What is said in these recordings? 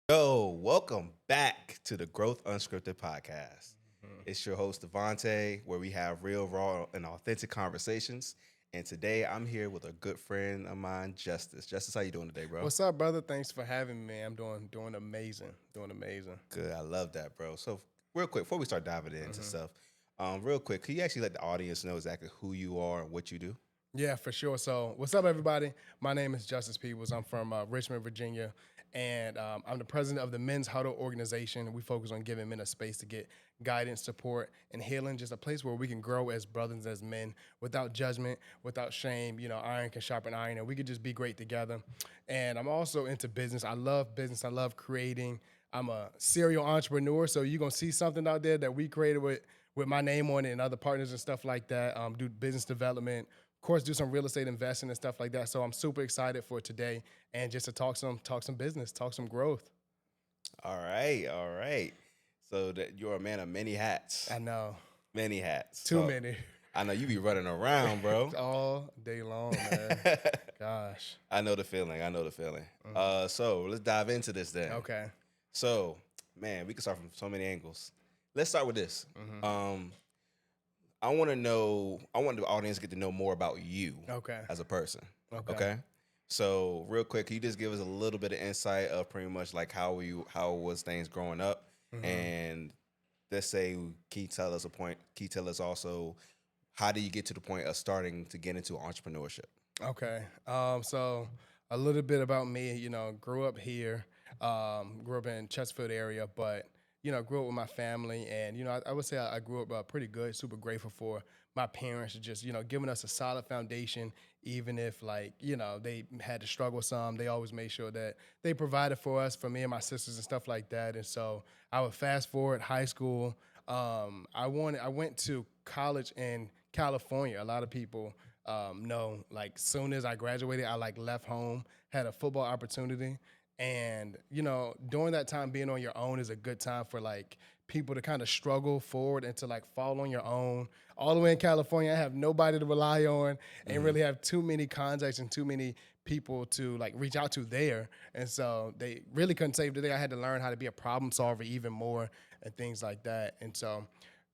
Yo, welcome back to the Growth Unscripted Podcast. It's your host, Devontae, where we have real, raw, and authentic conversations. And today I'm here with a good friend of mine, Justice. Justice, how you doing today, bro? What's up, brother? Thanks for having me. I'm doing amazing. Doing amazing. Good, I love that, bro. So, real quick, before we start diving into stuff, real quick, can you actually let the audience know exactly who you are and what you do? Yeah, for sure. So, what's up, everybody? My name is Justice Peebles. I'm from Richmond, Virginia, and I'm the president of the Men's Huddle organization. We focus on giving men a space to get guidance, support, and healing. Just a place where we can grow as brothers, as men, without judgment, without shame. You know, iron can sharpen iron, and we could just be great together. And I'm also into business. I love business. I love creating. I'm a serial entrepreneur, so you're gonna see something out there that we created with my name on it and other partners and stuff like that. Do business development. Of course, do some real estate investing and stuff like that. So I'm super excited for today and just to talk some business, talk some growth. All right, all right. So that you're a man of many hats. I know. Many hats. Too many. I know you be running around, bro. All day long, man. Gosh. I know the feeling. So let's dive into this then. Okay. So, man, we can start from so many angles. Let's start with this. I want the audience to get to know more about you as a person. Okay. So, real quick, can you just give us a little bit of insight of pretty much like how was things growing up? And let's say, can you tell us also, how do you get to the point of starting to get into entrepreneurship? Okay. So a little bit about me, you know, grew up here, grew up in Chesterfield area, but you know, grew up with my family, and you know, I would say I grew up pretty good. Super grateful for my parents just, you know, giving us a solid foundation, even if like, you know, they had to struggle some. They always made sure that they provided for us, for me and my sisters and stuff like that. And so I would fast forward high school. I went to college in California. A lot of people know, like, soon as I graduated, I like left home, had a football opportunity. And, you know, during that time, being on your own is a good time for, like, people to kind of struggle forward and to, like, fall on your own. All the way in California, I have nobody to rely on and really have too many contacts and too many people to, like, reach out to there. And so they really couldn't save the day. I had to learn how to be a problem solver even more and things like that. And so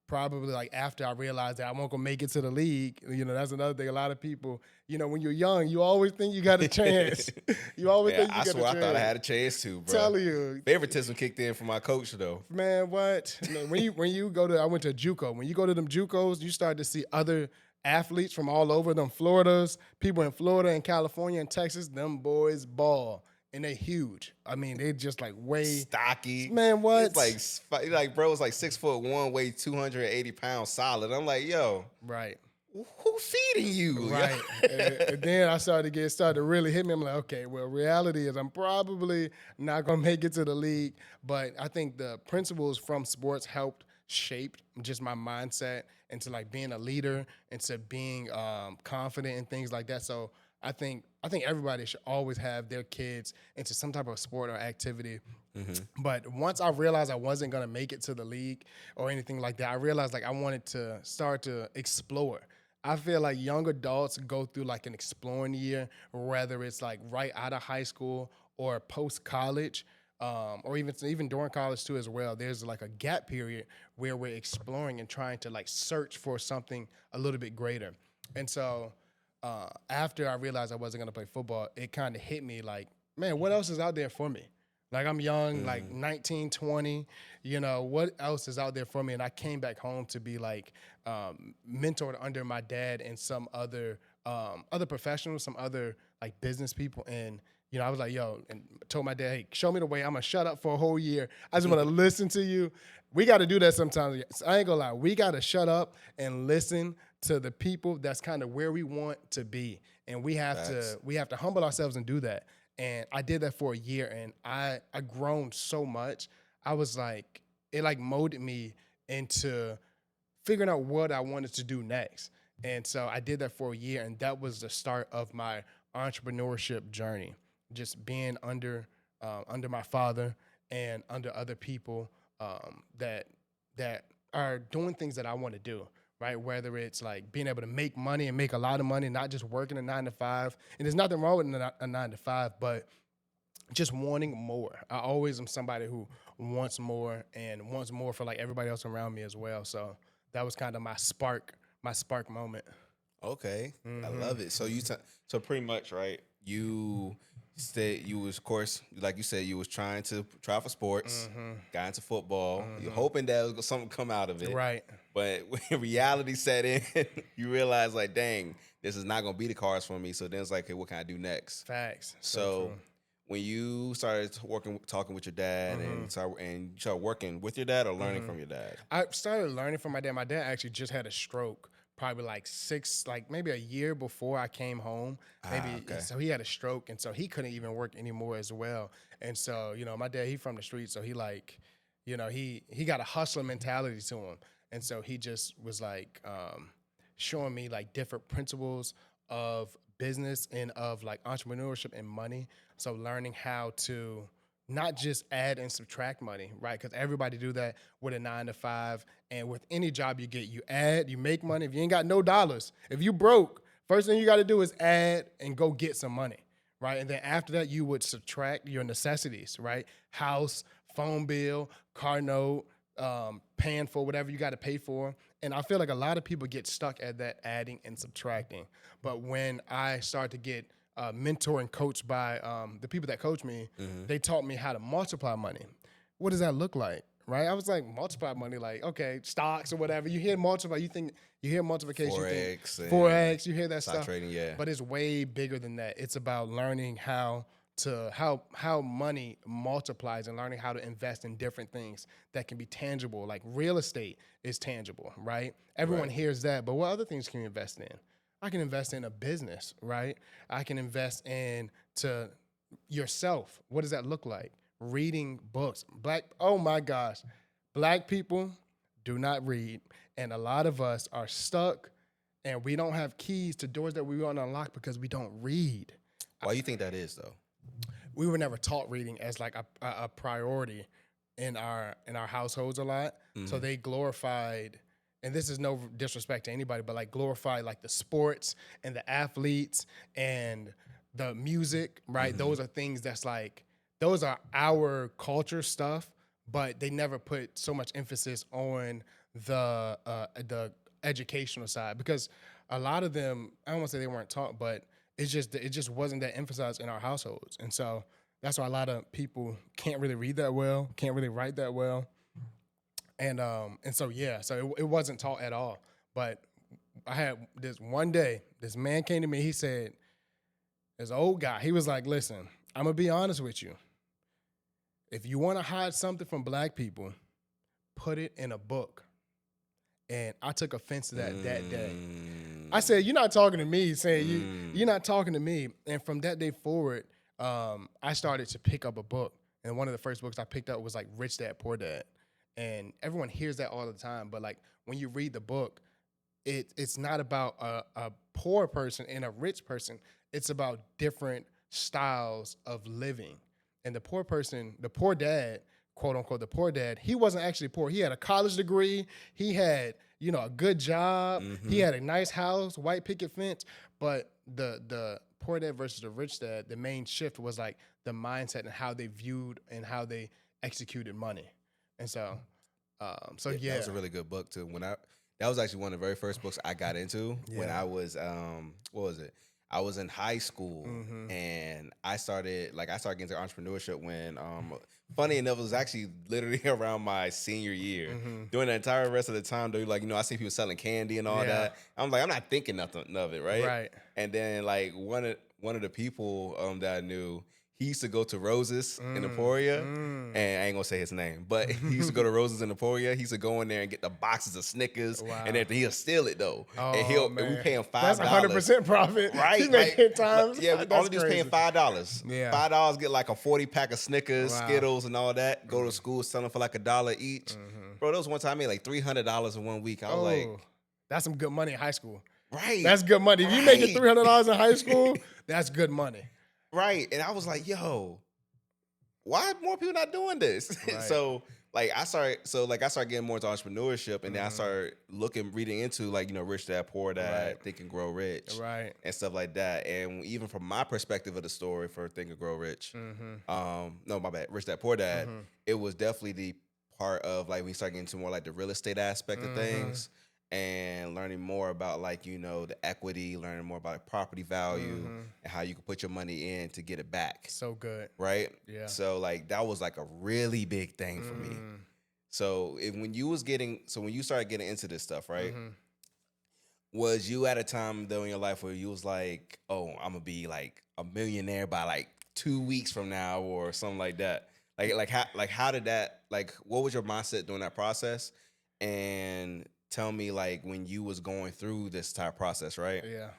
probably like after I realized that I won't gonna make it to the league, you know, that's another thing. A lot of people, you know, when you're young, you always think you got a chance. You always think you got a chance. I thought I had a chance too, bro. Tell you, favoritism kicked in from my coach though. Man, what? When you go to, I went to JUCO. When you go to them JUCOs, you start to see other athletes from all over them Floridas, people in Florida and California and Texas. Them boys ball. And they huge. I mean, they just like way stocky. Man, what? It's like bro, it's like 6'1", weigh 280 pounds solid. I'm like, yo, right. Who's feeding you? Right. and then I started to really hit me. I'm like, okay, well, reality is I'm probably not gonna make it to the league. But I think the principles from sports helped shape just my mindset into like being a leader, into being confident and things like that. So I think everybody should always have their kids into some type of sport or activity. But once I realized I wasn't gonna make it to the league or anything like that, I realized like I wanted to start to explore. I feel like young adults go through like an exploring year, whether it's like right out of high school or post college, or even during college too as well. There's like a gap period where we're exploring and trying to like search for something a little bit greater. And so after I realized I wasn't going to play football, it kind of hit me like, man, what else is out there for me? Like, I'm young, like 19, 20, you know, what else is out there for me? And I came back home to be like mentored under my dad and some other professionals, some other like business people. And, you know, I was like, yo, and told my dad, hey, show me the way. I'm going to shut up for a whole year. I just want to listen to you. We got to do that sometimes. I ain't going to lie. We got to shut up and listen to the people that's kind of where we want to be. And we have to humble ourselves and do that. And I did that for a year, and I grown so much. I was like, it like molded me into figuring out what I wanted to do next. And so I did that for a year, and that was the start of my entrepreneurship journey. Just being under my father and under other people that are doing things that I want to do. Right, whether it's like being able to make money and make a lot of money, not just working a 9 to 5. And there's nothing wrong with a 9 to 5, but just wanting more. I always am somebody who wants more and wants more for like everybody else around me as well. So that was kind of my spark moment. Okay, I love it. So so pretty much, right? You said you was, of course, like you said, you was trying for sports, got into football. You're hoping that was something come out of it, Right. But when reality set in, you realize like, dang, this is not gonna be the cards for me. So then it's like, okay, what can I do next? Facts. So when you started talking with your dad, and you started working with your dad or learning from your dad? I started learning from my dad. My dad actually just had a stroke, probably maybe a year before I came home. So he had a stroke, and so he couldn't even work anymore as well. And so, my dad, he from the street, so he he got a hustler mentality to him. And so he just was like showing me like different principles of business and of like entrepreneurship and money. So learning how to not just add and subtract money, right? Because everybody do that with a 9 to 5. And with any job you get, you add, you make money. If you ain't got no dollars, if you broke, first thing you got to do is add and go get some money, right? And then after that, you would subtract your necessities, right? House, phone bill, car note, paying for whatever you got to pay for. And I feel like a lot of people get stuck at that adding and subtracting. But when I started to get mentored and coached by the people that coach me, they taught me how to multiply money. What does that look like, right? I was like, multiply money, like, okay, stocks or whatever. You hear multiply, you hear multiplication. Forex, you hear that stuff. Trading, yeah. But it's way bigger than that. It's about learning how money multiplies and learning how to invest in different things that can be tangible. Like real estate is tangible, right? Everyone hears that, but what other things can you invest in? I can invest in a business, right? I can invest into yourself. What does that look like? Reading books. Oh my gosh. Black people do not read. And a lot of us are stuck and we don't have keys to doors that we want to unlock because we don't read. Why do you think that is though? We were never taught reading as like a priority in our households a lot. So they glorified, and this is no disrespect to anybody, but like glorify like the sports and the athletes and the music, right? Those are things those are our culture stuff, but they never put so much emphasis on the educational side because a lot of them, I don't want to say they weren't taught, but it just wasn't that emphasized in our households. And so that's why a lot of people can't really read that well, can't really write that well. And so it wasn't taught at all. But I had this one day, this man came to me, he said, this old guy, he was like, listen, I'm going to be honest with you. If you want to hide something from black people, put it in a book. And I took offense to that day. I said, you're not talking to me, saying you're not talking to me. And from that day forward, I started to pick up a book. And one of the first books I picked up was like Rich Dad, Poor Dad. And everyone hears that all the time. But like when you read the book, it's not about a poor person and a rich person. It's about different styles of living. And the poor person, the poor dad, quote unquote, the poor dad, he wasn't actually poor. He had a college degree. He had, a good job. He had a nice house, white picket fence. But the poor dad versus the rich dad, the main shift was like the mindset and how they viewed and how they executed money. And so, that was a really good book too. That was actually one of the very first books I got into when I was, what was it? I was in high school and I started getting into entrepreneurship when, funny enough, it was actually literally around my senior year. During the entire rest of the time, though, like, I see people selling candy and all that. I'm like, I'm not thinking nothing of it, right? Right. And then like one of the people that I knew, he used to go to Rose's in Emporia, and I ain't gonna say his name, but he used to go to Rose's in Emporia. He used to go in there and get the boxes of Snickers and everything. He'll steal it though, and we pay him $5. That's 100% profit, right? He made 10 times. Yeah, all we just paying $5. Yeah, $5 get like a 40 pack of Snickers, Skittles, and all that. Go to school, selling for like $1 each. Bro, there was one time I made like $300 in 1 week. I was like, that's some good money in high school. Right, that's good money. If you make it $300 in high school, that's good money. Right. And I was like, yo, why are more people not doing this? Right. So I started getting more into entrepreneurship, and then I started reading into Rich Dad Poor Dad, Think and Grow Rich, and stuff like that. And even from my perspective of the story for Think and Grow Rich, no, my bad, Rich Dad Poor Dad, it was definitely the part of we start getting into more the real estate aspect of things. And learning more about the equity, learning more about property value and how you can put your money in to get it back. So good. Right? Yeah. So that was a really big thing for me. So when you started getting into this stuff, right? Was you at a time though in your life where you was like, oh, I'm gonna be a millionaire by 2 weeks from now or something like that? How did that what was your mindset during that process? And tell me when you was going through this type process, right? Yeah.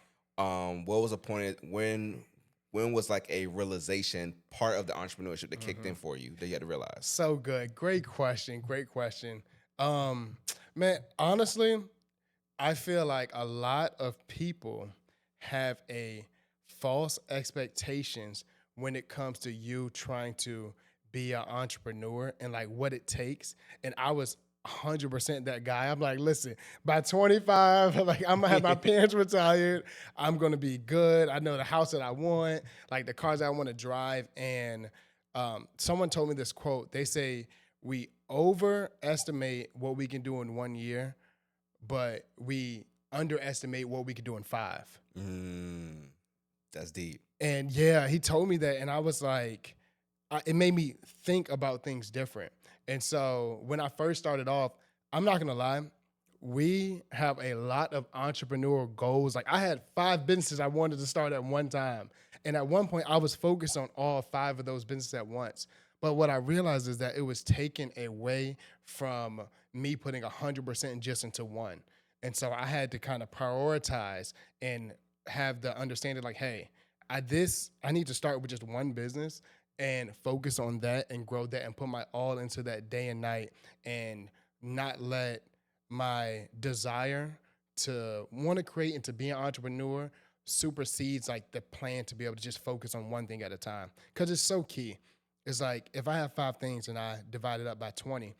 What was the point when was a realization part of the entrepreneurship that kicked in for you that you had to realize? So good. Great question. Man, honestly, I feel like a lot of people have a false expectations when it comes to you trying to be an entrepreneur and what it takes. And I was 100% that guy. I'm like, listen, by 25, I'm gonna have my parents retired. I'm gonna be good. I know the house that I want, the cars that I want to drive. And someone told me this quote. They say we overestimate what we can do in 1 year, but we underestimate what we can do in 5. That's deep. And yeah, he told me that, and I was like, it made me think about things different. And so when I first started off, I'm not gonna lie, we have a lot of entrepreneurial goals. I had 5 businesses I wanted to start at one time. And at one point I was focused on all 5 of those businesses at once. But what I realized is that it was taken away from me putting 100% just into one. And so I had to kind of prioritize and have the understanding hey, I need to start with just one business and focus on that and grow that and put my all into that day and night and not let my desire to want to create and to be an entrepreneur supersedes the plan to be able to just focus on one thing at a time. Because it's so key. It's if I have 5 things and I divide it up by 20,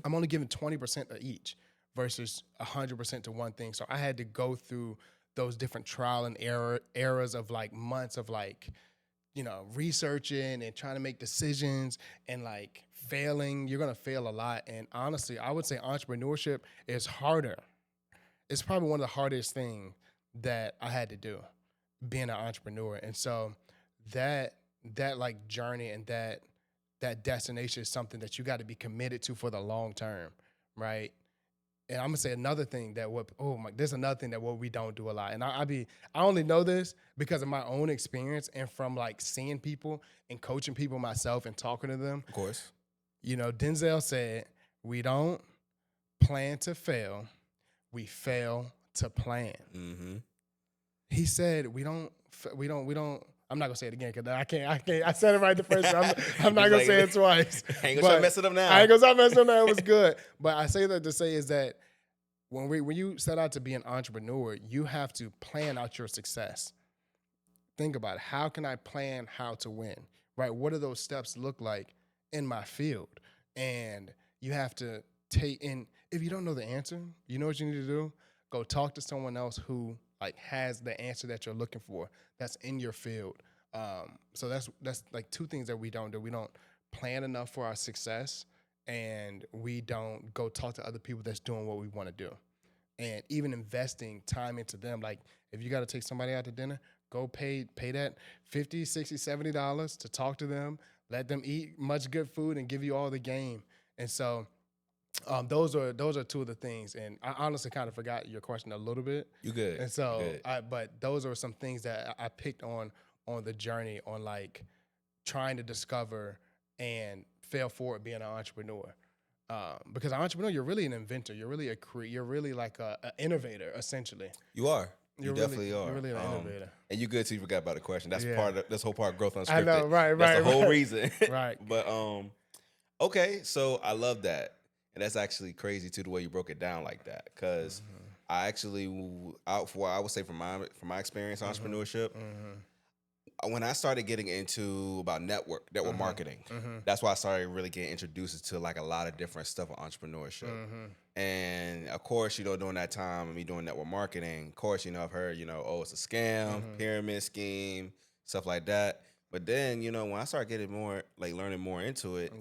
I'm only giving 20% of each versus 100% to one thing. So I had to go through those different trial and errors of months of researching and trying to make decisions and failing. You're going to fail a lot. And honestly, I would say entrepreneurship is harder. It's probably one of the hardest things that I had to do, being an entrepreneur. And so that journey and that destination is something that you got to be committed to for the long term, right? And I'm gonna say another thing there's another thing that we don't do a lot. And I only know this because of my own experience and from seeing people and coaching people myself and talking to them. Of course. Denzel said, we don't plan to fail, we fail to plan. He said, we don't, I'm not gonna say it again because I can't. I said it right the first time. I'm not gonna say it twice. I ain't gonna start messing up now. I ain't gonna start messing up now. It was good. But I say that to say is that when you set out to be an entrepreneur, you have to plan out your success. Think about it. How can I plan how to win? Right? What do those steps look like in my field? And you have to take in. If you don't know the answer, you know what you need to do? Go talk to someone else who has the answer that you're looking for that's in your field. So that's 2 things that we don't do. We don't plan enough for our success, and we don't go talk to other people that's doing what we want to do. And even investing time into them. If you got to take somebody out to dinner, go pay that $50, $60, $70 to talk to them, let them eat much good food and give you all the game. And so those are 2 of the things, and I honestly kind of forgot your question a little bit. You good? And so, but those are some things that I picked on the journey on trying to discover and fail forward being an entrepreneur. Because an entrepreneur, you're really an inventor. You're really you're really an innovator essentially. You are. You definitely are. You're really an innovator. And you good too. You forgot about the question. That's part of this whole part of Growth Unscripted. I know, right. That's the whole reason. Right. But okay, so I love that. And that's actually crazy too, the way you broke it down like that. Because I actually, I would say from my experience, entrepreneurship, when I started getting into about network marketing, that's why I started really getting introduced to like a lot of different stuff of entrepreneurship. And of course, during that time of me doing network marketing, of course, I've heard, oh, it's a scam, pyramid scheme, stuff like that. But then, when I started getting more, like learning more into it,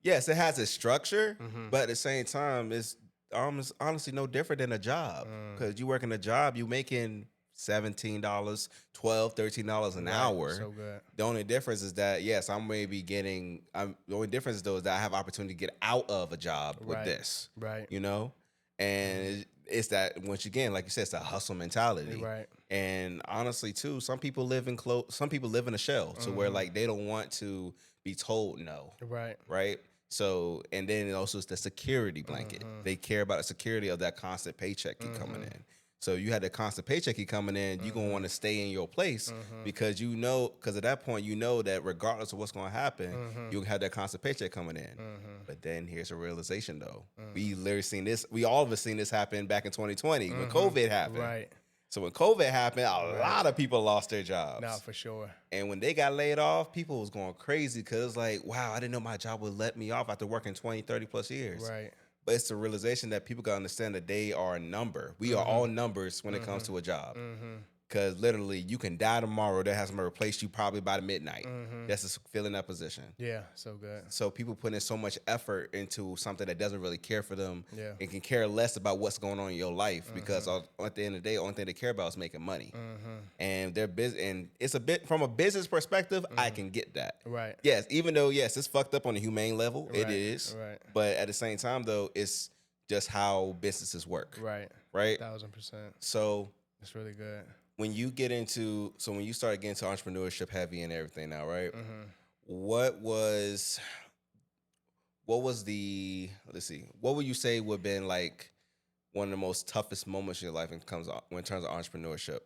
yes, it has its structure, but at the same time, it's almost honestly no different than a job. Because you work in a job, you making $17, $12, $13 an hour. So good. The only difference is that, yes, I'm maybe getting, the only difference though is that I have opportunity to get out of a job with this. Right. And it's that, once again, like you said, it's that hustle mentality. Right. And honestly, too, some people live in a shell to where like they don't want to be told no. Right. So, and then also it's the security blanket. They care about the security of that constant paycheck keep coming in. So you had the constant paycheck keep coming in, you're going to want to stay in your place because because at that point, that regardless of what's going to happen, you'll have that constant paycheck coming in. But then here's a realization though. We all of us seen this happen back in 2020 when COVID happened. Right. So when COVID happened, a lot of people lost their jobs. No, for sure. And when they got laid off, people was going crazy because it's like, wow, I didn't know my job would let me off after working 20, 30 plus years. Right. But it's the realization that people got to understand that they are a number. We are all numbers when it comes to a job. Because literally, you can die tomorrow. That has somebody replace you probably by the midnight. That's just filling that position. Yeah, so good. So people put in so much effort into something that doesn't really care for them and can care less about what's going on in your life because at the end of the day, the only thing they care about is making money. And they're busy. And it's a bit from a business perspective, I can get that. Right. Yes, even though, yes, it's fucked up on a humane level. It is. Right. But at the same time, though, it's just how businesses work. Right. 1000%. So it's really good. When you start getting into entrepreneurship heavy and everything now, right? What would you say would have been like one of the most toughest moments in your life in terms of entrepreneurship?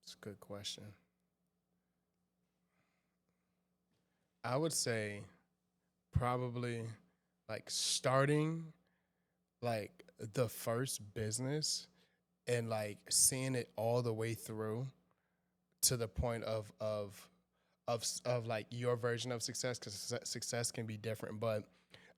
It's a good question. I would say probably like starting like the first business and like seeing it all the way through to the point of like your version of success, because success can be different. But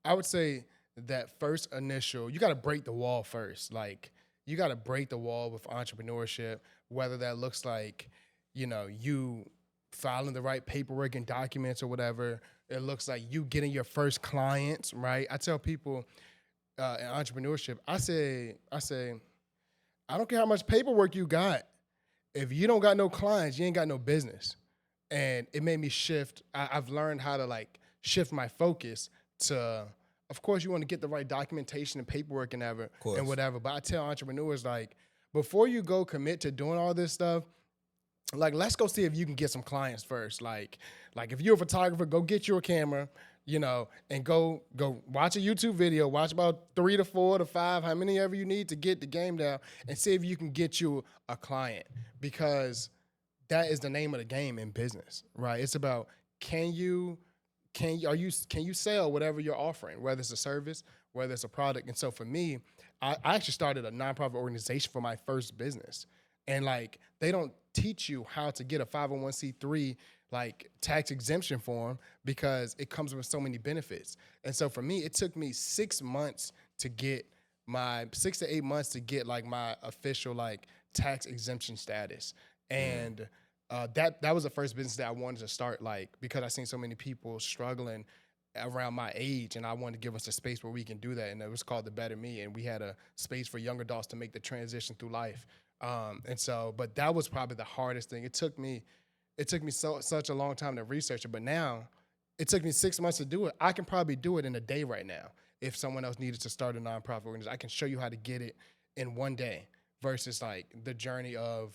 I would say that first initial, you got to break the wall first. Like you got to break the wall with entrepreneurship, whether that looks like, you filing the right paperwork and documents or whatever. It looks like you getting your first clients, right? I tell people in entrepreneurship, I say, I don't care how much paperwork you got. If you don't got no clients, you ain't got no business. And it made me shift. I've learned how to like shift my focus to, of course, you want to get the right documentation and paperwork and whatever. But I tell entrepreneurs, like, before you go commit to doing all this stuff, like, let's go see if you can get some clients first. Like if you're a photographer, go get you a camera, and go watch a YouTube video, watch about 3 to 4 to 5, how many ever you need to get the game down, and see if you can get you a client, because that is the name of the game in business, right? It's about can you sell whatever you're offering, whether it's a service, whether it's a product. And so for me, I actually started a nonprofit organization for my first business, and like they don't teach you how to get a 501c3 like tax exemption form because it comes with so many benefits. And so for me, it took me 6 months to get 6 to 8 months to get like my official like tax exemption status. And that was the first business that I wanted to start, like, because I seen so many people struggling around my age, and I wanted to give us a space where we can do that. And it was called The Better Me, and we had a space for young adults to make the transition through life. But that was probably the hardest thing. It took me such a long time to research it, but now it took me 6 months to do it. I can probably do it in a day right now. If someone else needed to start a nonprofit organization, I can show you how to get it in one day versus like the journey of,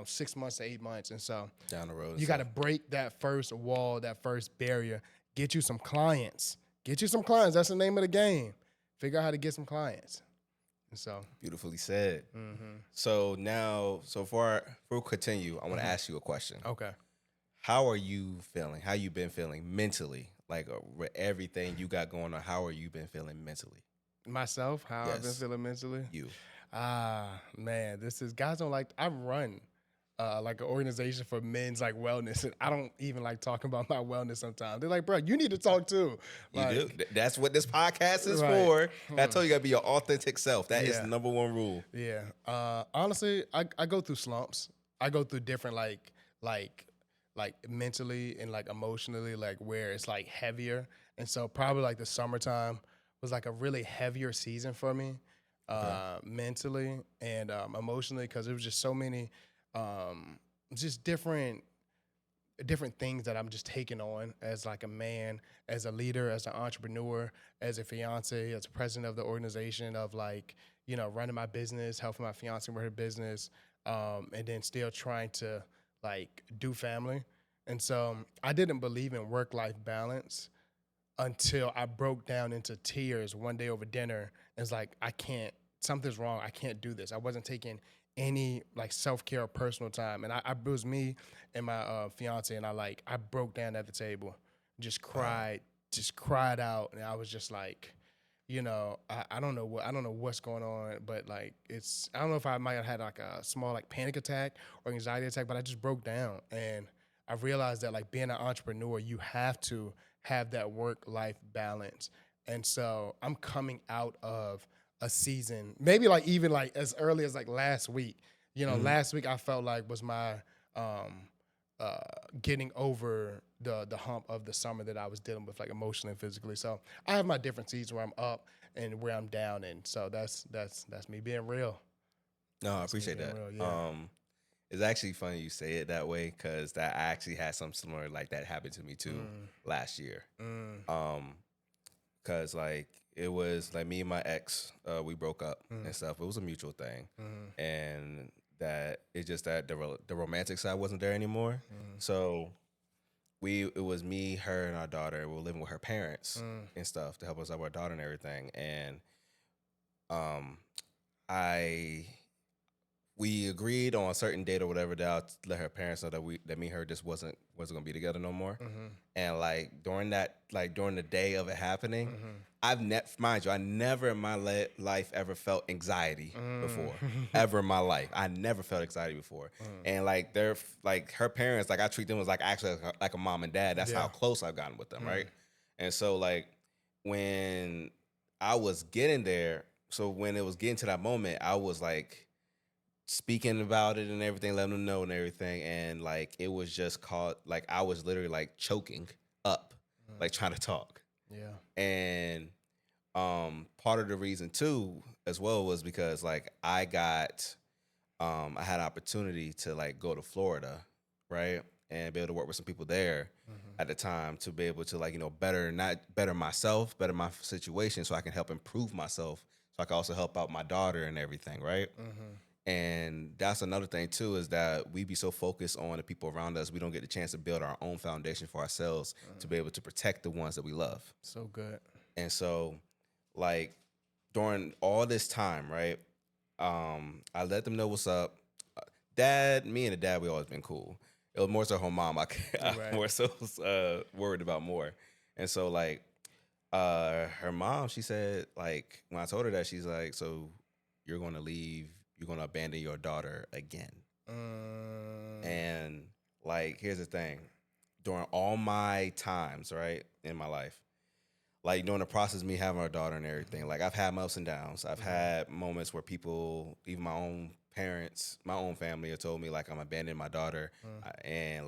6 months to 8 months. And so down the road, you got to break that first wall, that first barrier, get you some clients. That's the name of the game. Figure out how to get some clients. And so beautifully said. So now, before we continue, I want to ask you a question. Okay. How are you feeling? How you been feeling mentally? Like with everything you got going on, how are you been feeling mentally? Myself? How I've been feeling mentally? You. Man, guys don't like, I run like an organization for men's like wellness, and I don't even like talking about my wellness sometimes. They're like, bro, you need to talk too. Like, you do. That's what this podcast is right. for. I told you, gotta be your authentic self. That is Yeah. the number one rule. Yeah. Honestly, I go through slumps. I go through different like mentally and like emotionally, like where it's like heavier. And so probably like the summertime was like a really heavier season for me, mentally and emotionally, because it was just so many just different things that I'm just taking on as like a man, as a leader, as an entrepreneur, as a fiance, as a president of the organization, of like, you know, running my business, helping my fiance with her business, and then still trying to like do family. And so I didn't believe in work-life balance until I broke down into tears one day over dinner. It's like, something's wrong. I can't do this. I wasn't taking any like self-care or personal time. And it was me and my fiance, and I broke down at the table, just cried out. And I was just like, you know, I don't know what's going on, but like I don't know if I might have had like a small like panic attack or anxiety attack, but I just broke down. And I realized that like being an entrepreneur, you have to have that work-life balance. And so I'm coming out of a season, maybe like even like as early as like last week. You know, last week I felt like was my getting over the hump of the summer that I was dealing with, like emotionally and physically. So I have my different seasons where I'm up and where I'm down, and so that's me being real. No, I appreciate that. Real, yeah. It's actually funny you say it that way, because that I actually had something similar like that happen to me too last year. Because like it was like me and my ex, we broke up and stuff. It was a mutual thing, and that it's just that the romantic side wasn't there anymore. So it was me, her, and our daughter. We were living with her parents and stuff to help us out with our daughter and everything. And we agreed on a certain date or whatever that I'll let her parents know that me and her just wasn't gonna be together no more. And like during the day of it happening, I never in my life ever felt anxiety before. Ever in my life, I never felt anxiety before. And like they're like her parents, like I treat them as like actually like a mom and dad. That's how close I've gotten with them, right? And so like when I was getting there, so when it was getting to that moment, I was like speaking about it and everything, letting them know and everything, and like it was just called like I was literally like choking up, like trying to talk. Yeah. And part of the reason too as well was because like I had an opportunity to like go to Florida, right, and be able to work with some people there at the time to be able to like, you know, better myself, better my situation, so I can help improve myself, so I can also help out my daughter and everything, right? And that's another thing too, is that we be so focused on the people around us, we don't get the chance to build our own foundation for ourselves to be able to protect the ones that we love. So good. And so like during all this time, right, I let them know what's up. Me and the dad, we always been cool. It was more so her mom I more so worried about more. And so like her mom, she said, like, when I told her that, she's like, so you're going to leave, you're going to abandon your daughter again. And like, here's the thing. During all my times, right, in my life, like during the process of me having our daughter and everything, like I've had my ups and downs. I've had moments where people, even my own parents, my own family, have told me like I'm abandoning my daughter, and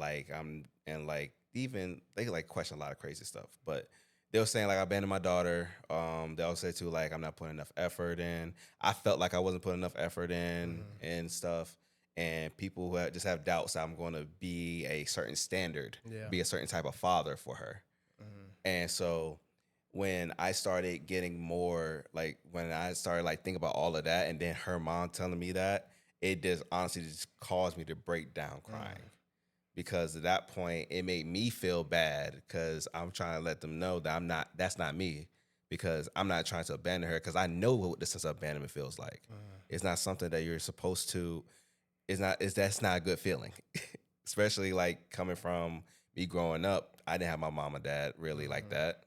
even they like question a lot of crazy stuff. But they were saying like I abandoned my daughter. They also say too like I'm not putting enough effort in. I felt like I wasn't putting enough effort in and stuff. And people who just have doubts that I'm going to be a certain standard, be a certain type of father for her. And so when I started getting more, like when I started like thinking about all of that, and then her mom telling me that, it just honestly just caused me to break down crying. Because at that point, it made me feel bad, because I'm trying to let them know that that's not me, because I'm not trying to abandon her, because I know what the sense of abandonment feels like. It's not something that you're supposed to, that's not a good feeling. Especially like coming from me growing up, I didn't have my mom and dad really like that.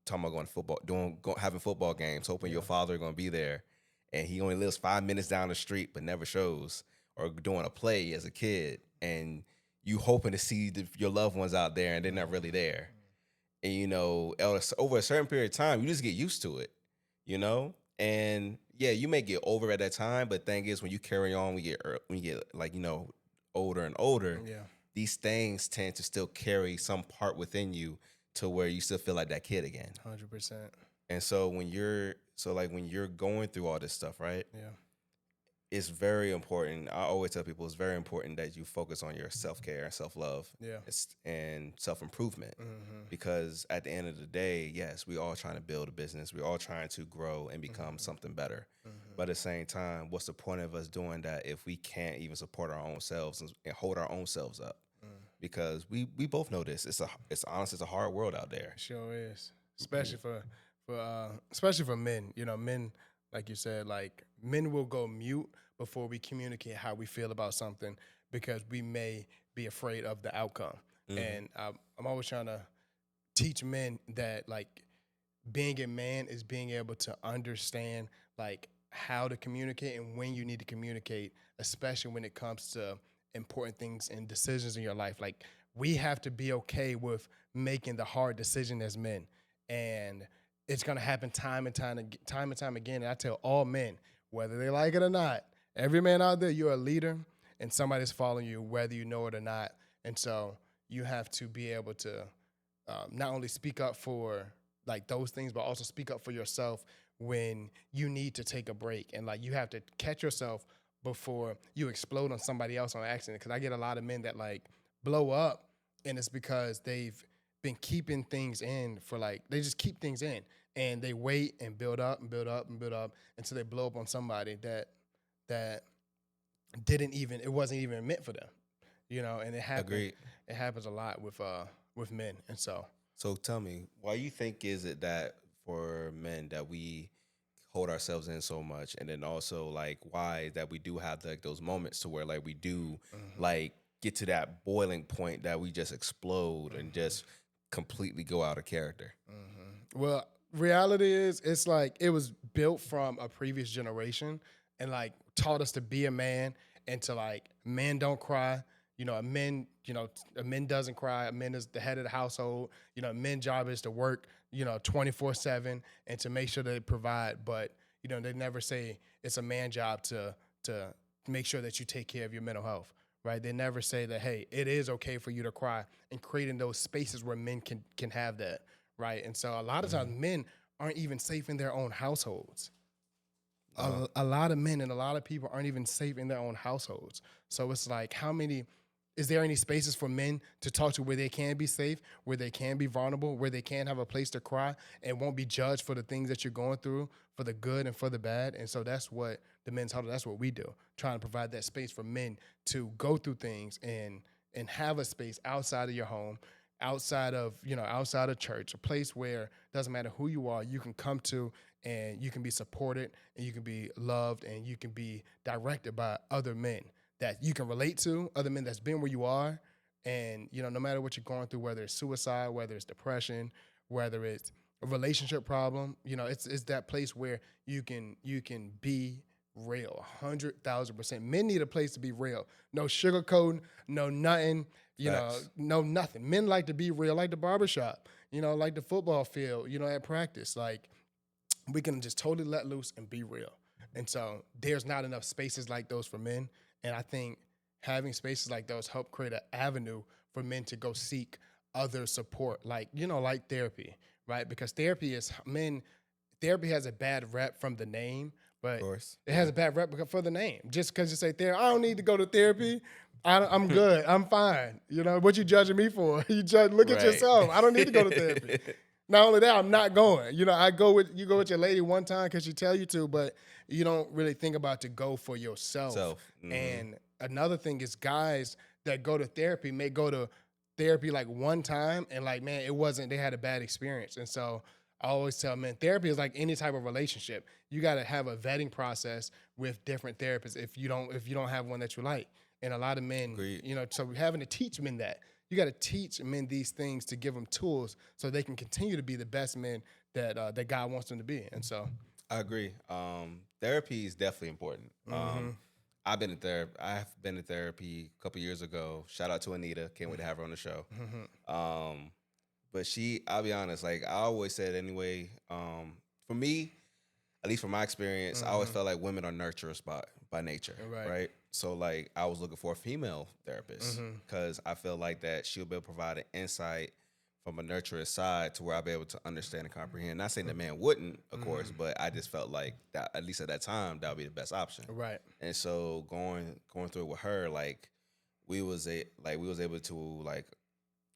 Talking about going to football, having football games, hoping your father going to be there, and he only lives 5 minutes down the street but never shows. or doing a play as a kid, and you hoping to see your loved ones out there, and they're not really there. And, you know, over a certain period of time, you just get used to it, you know? And yeah, you may get over at that time, but thing is, when you carry on, when you get like, you know, older and older, these things tend to still carry some part within you to where you still feel like that kid again. 100%. And so when you're going through all this stuff, right? Yeah. It's very important. I always tell people it's very important that you focus on your self-care and self-love, and self-improvement, because at the end of the day, yes, we all trying to build a business. We're all trying to grow and become something better. But at the same time, what's the point of us doing that if we can't even support our own selves and hold our own selves up? Because we both know this. It's honest. It's a hard world out there. Sure is, especially for men. You know, men, like you said, like men will go mute before we communicate how we feel about something because we may be afraid of the outcome. And I'm always trying to teach men that like being a man is being able to understand like how to communicate and when you need to communicate, especially when it comes to important things and decisions in your life. Like we have to be okay with making the hard decision as men. And it's going to happen time and time again. And I tell all men, whether they like it or not, every man out there, you're a leader and somebody's following you, whether you know it or not. And so you have to be able to not only speak up for like those things, but also speak up for yourself when you need to take a break. And like you have to catch yourself before you explode on somebody else on accident. Because I get a lot of men that like blow up, and it's because they've been keeping things in for like, they just keep things in and they wait and build up and build up and build up until they blow up on somebody that it wasn't even meant for them, you know. And it happens. Agreed. It happens a lot with men. And so tell me, why you think is it that for men that we hold ourselves in so much, and then also like why that we do have like those moments to where like we do like get to that boiling point that we just explode and just completely go out of character? Well, reality is it's like it was built from a previous generation and like taught us to be a man and to like men don't cry. You know, a man doesn't cry. A man is the head of the household. You know, a man's job is to work, 24/7 and to make sure they provide. But, they never say it's a man's job to make sure that you take care of your mental health, right? They never say that, hey, it is okay for you to cry, and creating those spaces where men can have that, right? And so a lot of times men aren't even safe in their own households. A lot of men and a lot of people aren't even safe in their own households. So it's like, is there any spaces for men to talk to where they can be safe, where they can be vulnerable, where they can have a place to cry and won't be judged for the things that you're going through, for the good and for the bad? And so that's what the Men's Huddle, that's what we do, trying to provide that space for men to go through things and have a space outside of your home, outside of church, a place where doesn't matter who you are, you can come to and you can be supported and you can be loved and you can be directed by other men that you can relate to, other men that's been where you are. And, no matter what you're going through, whether it's suicide, whether it's depression, whether it's a relationship problem, it's that place where you can be real, 100,000%. Men need a place to be real. No sugarcoating, no nothing, no nothing. Men like to be real, like the barbershop, like the football field, at practice. Like, we can just totally let loose and be real. And so there's not enough spaces like those for men. And I think having spaces like those help create an avenue for men to go seek other support, like therapy, right? Because therapy has a bad rep from the name, but it has a bad rep for the name. Just because you say therapy, I don't need to go to therapy. I'm good. I'm fine. What you judging me for? Look at yourself. I don't need to go to therapy. Not only that, I'm not going. You go with your lady one time because she tell you to, but you don't really think about to go for yourself. And another thing is guys that go to therapy may go to therapy like one time and like, man, they had a bad experience. And so I always tell men, therapy is like any type of relationship. You got to have a vetting process with different therapists if you don't have one that you like. And a lot of men, so having to teach men that. You got to teach men these things to give them tools so they can continue to be the best men that God wants them to be. And so I agree. Therapy is definitely important. I've been in therapy a couple years ago. Shout out to Anita. Can't wait to have her on the show. But I'll be honest, like I always said anyway, for me, at least from my experience, I always felt like women are nurturers by nature, right? So like I was looking for a female therapist because I feel like that she'll be able to provide an insight from a nurturer's side to where I'll be able to understand and comprehend. Not saying the man wouldn't, of course, but I just felt like that, at least at that time, that would be the best option. Right. And so going through it with her, like we was able to like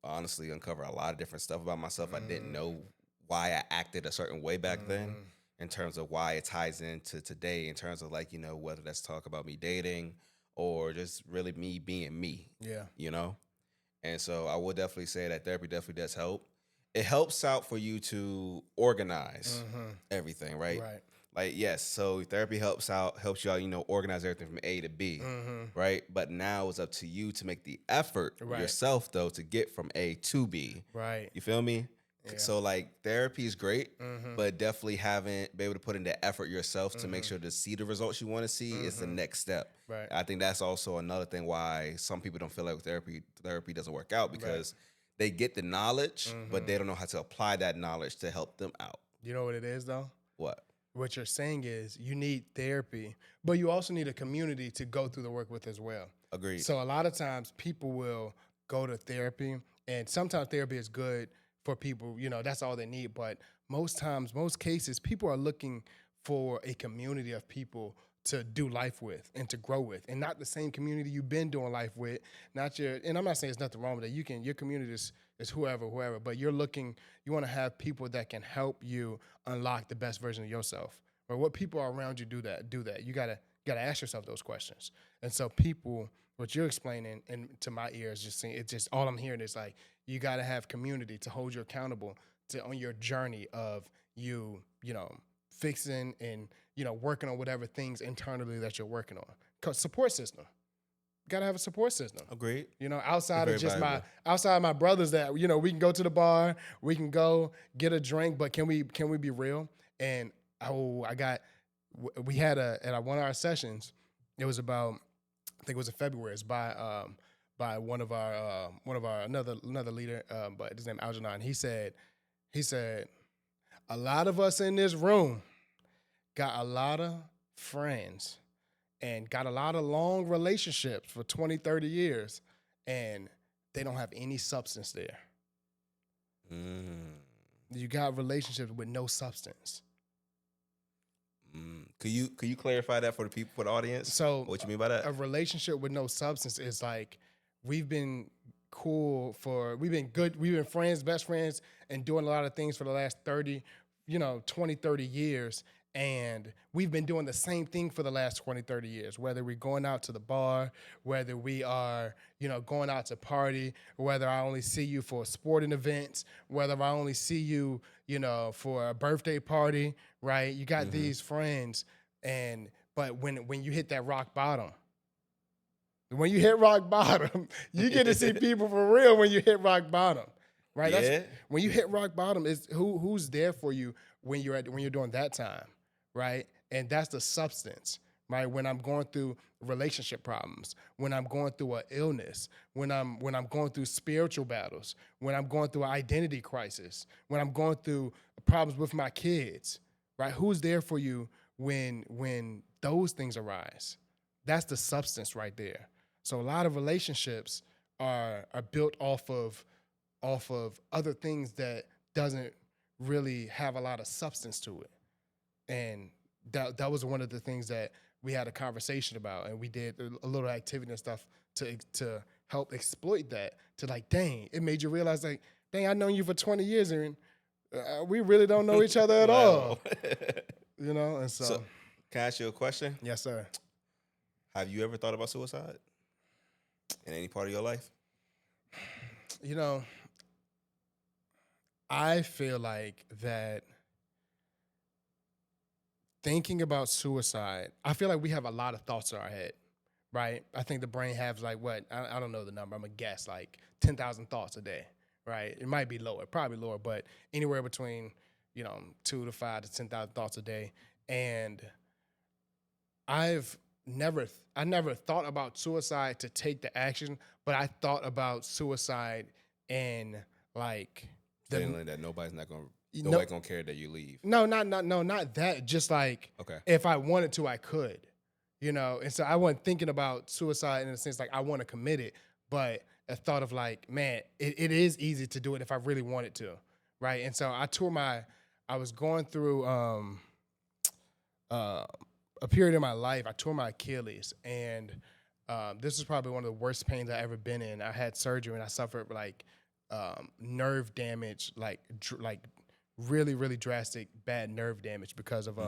honestly uncover a lot of different stuff about myself. I didn't know why I acted a certain way back then, in terms of why it ties into today, in terms of like, whether that's talk about me dating or just really me being me. Yeah. And so I would definitely say that therapy definitely does help. It helps out for you to organize everything, right? Right. Like, yes, so therapy helps you out, organize everything from A to B, right? But now it's up to you to make the effort yourself, though, to get from A to B. Right. You feel me? Yeah. So, like, therapy is great, but definitely be able to put in the effort yourself to make sure to see the results you want to see is the next step. Right. I think that's also another thing why some people don't feel like therapy doesn't work out, because they get the knowledge, but they don't know how to apply that knowledge to help them out. You know what it is, though? What? What you're saying is you need therapy, but you also need a community to go through the work with as well. Agreed. So a lot of times people will go to therapy, and sometimes therapy is good for people, that's all they need. But most cases, people are looking for a community of people to do life with and to grow with, and not the same community you've been doing life with. And I'm not saying there's nothing wrong with that. Your community is whoever, but you want to have people that can help you unlock the best version of yourself. Or what people around you do that. You gotta ask yourself those questions. And so what you're explaining, and to my ears, just all I'm hearing is like, you gotta have community to hold you accountable on your journey of fixing and working on whatever things internally that you're working on. 'Cause support system. Gotta have a support system. Agreed. Outside of just my brothers that, we can go to the bar, we can go get a drink, but can we be real? And we had at one of our sessions, it was about, I think it was in February, it's by one of our another leader, but his name Algernon. He said, a lot of us in this room got a lot of friends and got a lot of long relationships for 20, 30 years, and they don't have any substance there. You got relationships with no substance. Could you clarify that for the audience? So what you mean by that? A relationship with no substance is like, we've been friends, best friends, and doing a lot of things for the last 20, 30 years. And we've been doing the same thing for the last 20, 30 years, whether we're going out to the bar, whether we are, going out to party, whether I only see you for sporting events, whether I only see you, for a birthday party, right? You got these friends, but when you hit that rock bottom, you get to see people for real when you hit rock bottom, right? Yeah. When you hit rock bottom, is who's there for you when you're doing that time. Right? And that's the substance, right? When I'm going through relationship problems, when I'm going through an illness, when I'm going through spiritual battles, when I'm going through an identity crisis, when I'm going through problems with my kids, right? Who's there for you when those things arise? That's the substance right there. So a lot of relationships are built off of other things that doesn't really have a lot of substance to it. And that was one of the things that we had a conversation about, and we did a little activity and stuff to help exploit that. To like, dang, it made you realize, like, dang, I've known you for 20 years, and we really don't know each other at all. And so, can I ask you a question? Yes, sir. Have you ever thought about suicide in any part of your life? I feel like that. Thinking about suicide, I feel like we have a lot of thoughts in our head, right? I think the brain has like I don't know the number. I'm going to guess like 10,000 thoughts a day, right? It might be lower, probably lower, but anywhere between, 2 to 5 to 10,000 thoughts a day. And I've I never thought about suicide to take the action, but I thought about suicide and like feeling that nobody's gonna care that you leave. No, not that. Just like, if I wanted to, I could, And so I wasn't thinking about suicide in a sense like I want to commit it, but a thought of like, man, it is easy to do it if I really wanted to, right? And so I was going through a period in my life. I tore my Achilles, and this is probably one of the worst pains I've ever been in. I had surgery, and I suffered like nerve damage, like really, really drastic, bad nerve damage because of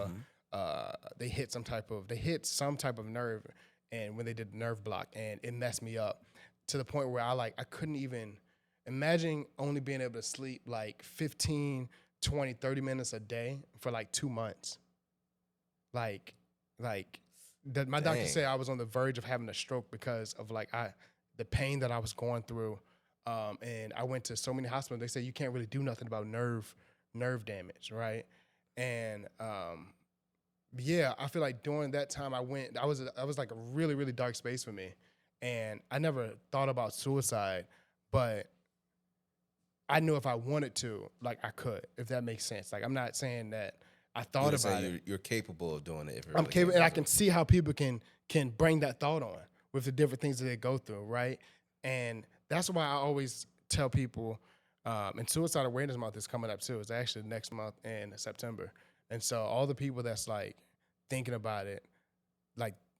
they hit some type of nerve, and when they did the nerve block, and it messed me up to the point where I couldn't even imagine only being able to sleep like 15, 20, 30 minutes a day for like 2 months. Like my doctor said I was on the verge of having a stroke because of the pain that I was going through. And I went to so many hospitals. They said you can't really do nothing about nerve damage, right? And I feel like during that time I was like a really, really dark space for me. And I never thought about suicide, but I knew if I wanted to, like I could, if that makes sense. Like I'm not saying that I thought about it. You're capable of doing it. I'm capable, and I can see how people can bring that thought on with the different things that they go through, right? And that's why I always tell people, and Suicide Awareness Month is coming up too. It's actually next month in September. And so all the people that's like thinking about it,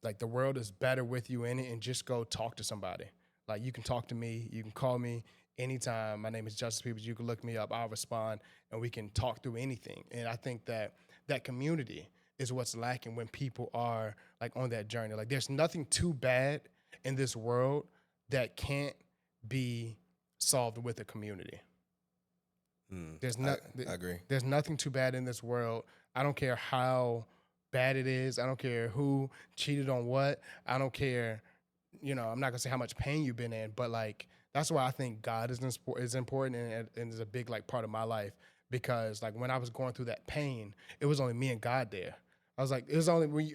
like the world is better with you in it, and just go talk to somebody. Like you can talk to me, you can call me anytime. My name is Justice Peebles. You can look me up. I'll respond, and we can talk through anything. And I think that community is what's lacking when people are like on that journey. Like there's nothing too bad in this world that can't be solved with a community. I agree. There's nothing too bad in this world. I don't care how bad it is. I don't care who cheated on what. I don't care, I'm not gonna say how much pain you've been in, but like that's why I think God is important and is a big like part of my life, because like when I was going through that pain, it was only me and God there. I was like,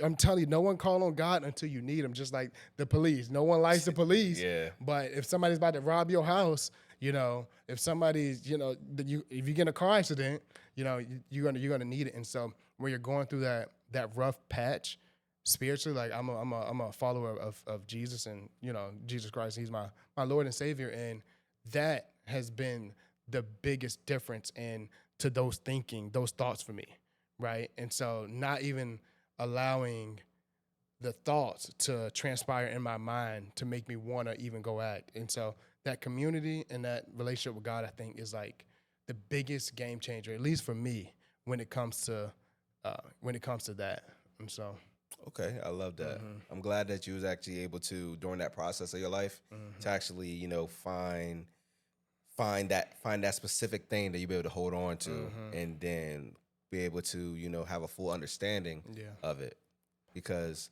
I'm telling you, no one call on God until you need him, just like the police. No one likes the police. Yeah. But if somebody's about to rob your house, if somebody's, if you get in a car accident, you're gonna need it. And so when you're going through that rough patch spiritually, like I'm a follower of Jesus, and Jesus Christ, he's my Lord and Savior, and that has been the biggest difference to those thoughts for me, right? And so not even allowing the thoughts to transpire in my mind to make me want to even go act. And so that community and that relationship with God, I think, is like the biggest game changer, at least for me, when it comes to that. And so. Okay, I love that. I'm glad that you was actually able to, during that process of your life, to actually, find that specific thing that you be able to hold on to, and then be able to, have a full understanding of it. Because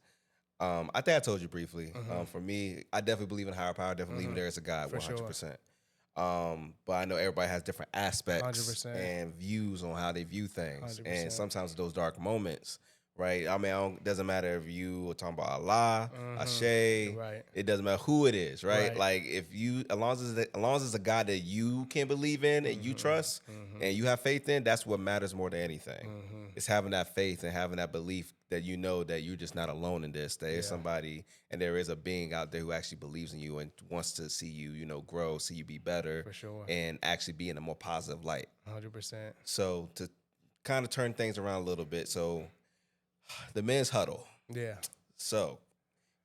I think I told you briefly. For me, I definitely believe in higher power. Definitely believe there is a God, 100%. Sure. But I know everybody has different aspects 100%. And views on how they view things, 100%. And sometimes those dark moments. Right, I mean, it doesn't matter if you are talking about Allah, Ashe, right. It doesn't matter who it is, right? Like if you, as long as it's a God that you can believe in and you trust and you have faith in, that's what matters more than anything. It's having that faith and having that belief that that you're just not alone in this. There is somebody and there is a being out there who actually believes in you and wants to see you, grow, see you be better, for sure, and actually be in a more positive light. 100%. So to kind of turn things around a little bit, so. The men's huddle. Yeah. So,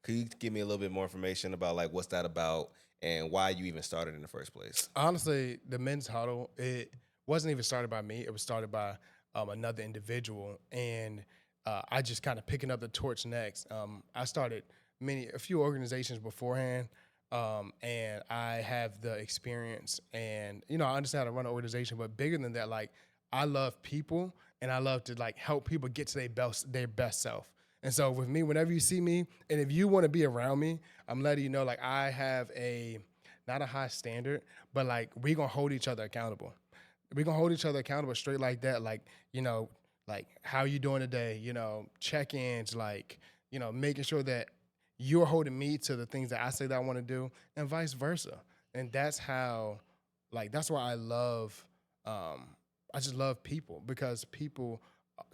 could you give me a little bit more information about like what's that about and why you even started in the first place? Honestly, the men's huddle, it wasn't even started by me. It was started by another individual, and I just kind of picking up the torch next. I started a few organizations beforehand, and I have the experience, and I understand how to run an organization, but bigger than that, like I love people. And I love to like help people get to their best self. And so with me, whenever you see me, and if you want to be around me, I'm letting you know like I have not a high standard, but like we're gonna hold each other accountable. We're gonna hold each other accountable straight like that. Like, like how you doing today, check-ins, like, making sure that you're holding me to the things that I say that I want to do, and vice versa. And that's how, like, that's why I love, I just love people, because people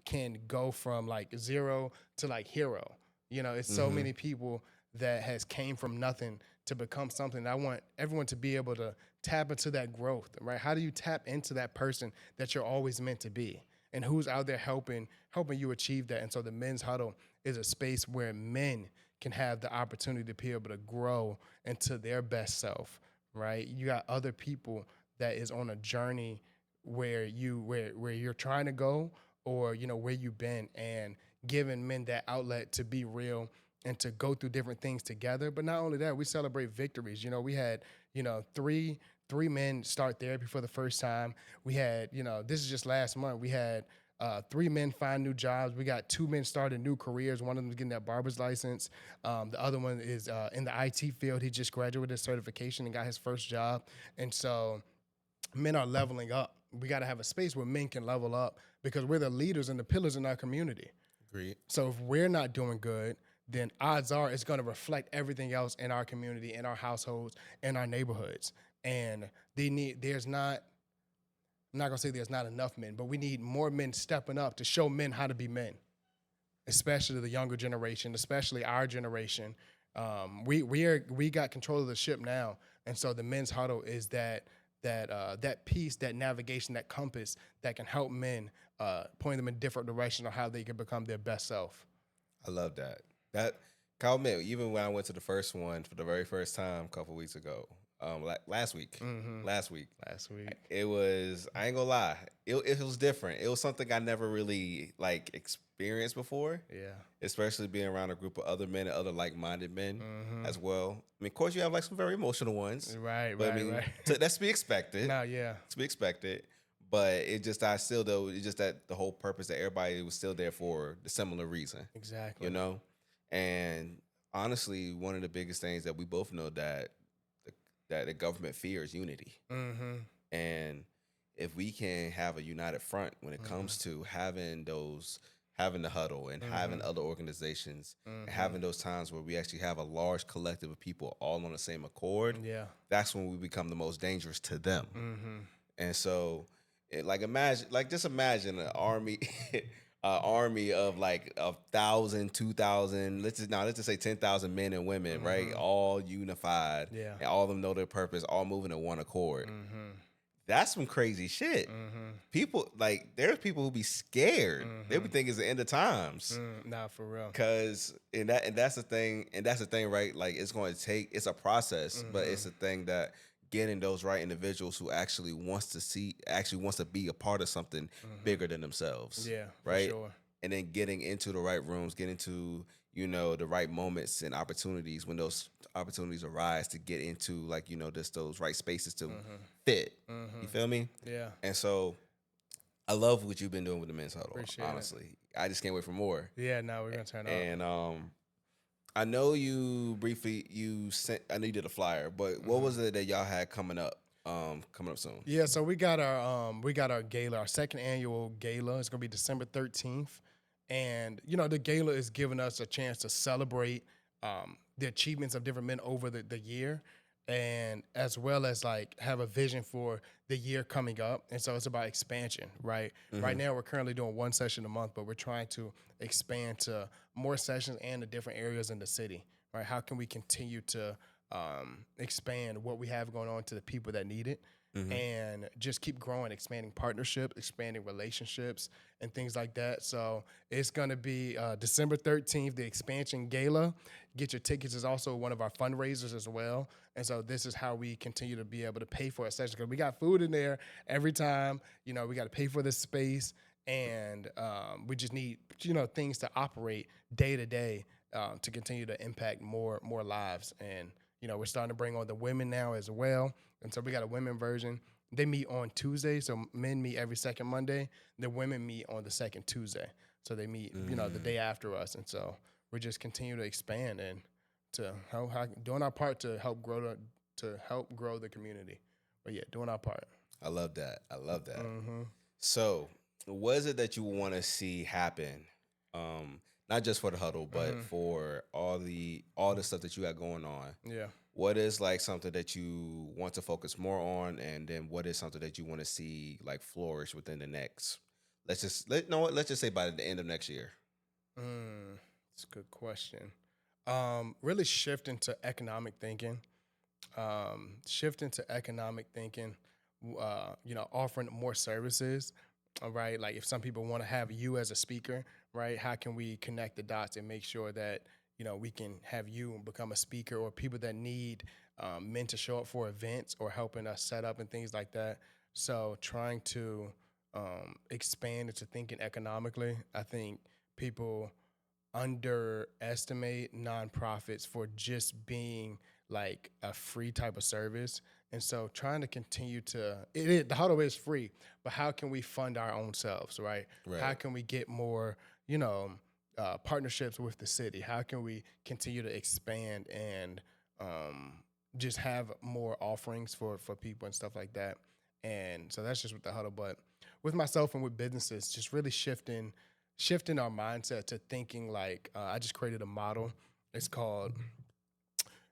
can go from like zero to like hero. You know, it's so many people that has came from nothing to become something. I want everyone to be able to tap into that growth, right? How do you tap into that person that you're always meant to be? And who's out there helping you achieve that? And so the Men's Huddle is a space where men can have the opportunity to be able to grow into their best self, right? You got other people that is on a journey where you're trying to go, or, you know, where you've been, and giving men that outlet to be real and to go through different things together. But not only that, we celebrate victories. You know, we had, you know, three men start therapy for the first time. We had, you know, this is just last month, we had 3 men find new jobs. We got 2 men starting new careers. One of them is getting that barber's license. The other one is in the IT field. He just graduated his certification and got his first job. And so men are leveling up. We got to have a space where men can level up, because we're the leaders and the pillars in our community. Agreed. So if we're not doing good, then odds are it's going to reflect everything else in our community, in our households, in our neighborhoods. And I'm not going to say there's not enough men, but we need more men stepping up to show men how to be men, especially the younger generation, especially our generation. We got control of the ship now. And so the Men's Huddle is that piece, that navigation, that compass that can help men, point them in different directions on how they can become their best self. I love that. I'll admit, even when I went to the first one for the very first time a couple weeks ago, last week, it was, I ain't gonna lie, it was different. It was something I never really like experienced before. Yeah. Especially being around a group of other men and other like-minded men as well. I mean, of course, you have like some very emotional ones. Right. That's to be expected. No, yeah. To be expected. But it's just that the whole purpose that everybody was still there for the similar reason. Exactly. You know? And honestly, one of the biggest things that we both know that the government fears unity. And if we can have a united front when it comes to having the huddle and having other organizations, and having those times where we actually have a large collective of people all on the same accord, that's when we become the most dangerous to them. And so, just imagine an army, army of like 1,000, 2,000, let's just say 10,000 men and women, right? All unified, and all of them know their purpose, all moving in one accord. That's some crazy shit. People, like, there's people who be scared. They be thinking it's the end of times. Nah, for real. And that's the thing, right? Like, it's a process, but it's a thing that getting those right individuals who actually wants to be a part of something bigger than themselves. Yeah, right. For sure. And then getting into the right rooms, getting to, you know, the right moments and opportunities when those opportunities arise to get into, like, you know, just those right spaces to fit. You feel me? Yeah. And so I love what you've been doing with the Men's Huddle. Appreciate honestly. it. I just can't wait for more. Yeah, no, we're gonna turn up. And I know you I know you did a flyer, but what was it that y'all had coming up soon? Yeah, so we got our gala, our second annual gala. It's gonna be December 13th. And, you know, the gala is giving us a chance to celebrate the achievements of different men over the year, and as well as like have a vision for the year coming up. And so it's about expansion, right? Right now we're currently doing 1 session a month, but we're trying to expand to more sessions and the different areas in the city, right? How can we continue to expand what we have going on to the people that need it? And just keep growing, expanding partnerships, expanding relationships, and things like that. So it's going to be December 13th, the Expansion Gala. Get your tickets is also one of our fundraisers as well. And so this is how we continue to be able to pay for a session, because we got food in there every time. You know, we got to pay for this space, and we just need, you know, things to operate day to day to continue to impact more lives. And, you know, we're starting to bring on the women now as well. And so we got a women version. They meet on Tuesday. So men meet every second Monday. The women meet on the second Tuesday. So they meet, you know, the day after us. And so we just continue to expand and to doing our part to help grow the community. But yeah, doing our part. I love that. So what is it that you want to see happen not just for the huddle, but for all the stuff that you got going on. Yeah. What is like something that you want to focus more on, and then what is something that you want to see like flourish within the next? Let's just say by the end of next year. That's a good question. Really shifting to economic thinking. Offering more services. All right. Like if some people want to have you as a speaker, right? How can we connect the dots and make sure that, we can have you become a speaker, or people that need men to show up for events or helping us set up and things like that. So trying to expand into thinking economically. I think people underestimate nonprofits for just being like a free type of service. And so trying to continue the Huddle is free, but how can we fund our own selves, right? How can we get more, partnerships with the city? How can we continue to expand and just have more offerings for people and stuff like that? And so that's just with the Huddle. But with myself and with businesses, just really shifting our mindset to thinking like, I just created a model. It's called,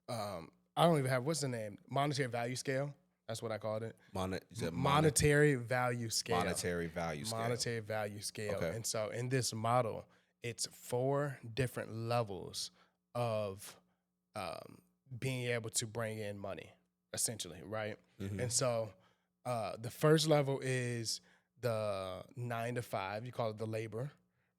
I don't even have, what's the name? Monetary value scale. That's what I called it. Monetary value scale. Monetary value scale. Monetary value scale. Okay. And so in this model, it's 4 different levels of being able to bring in money, essentially, right? Mm-hmm. And so the first level is the 9 to 5. You call it the labor,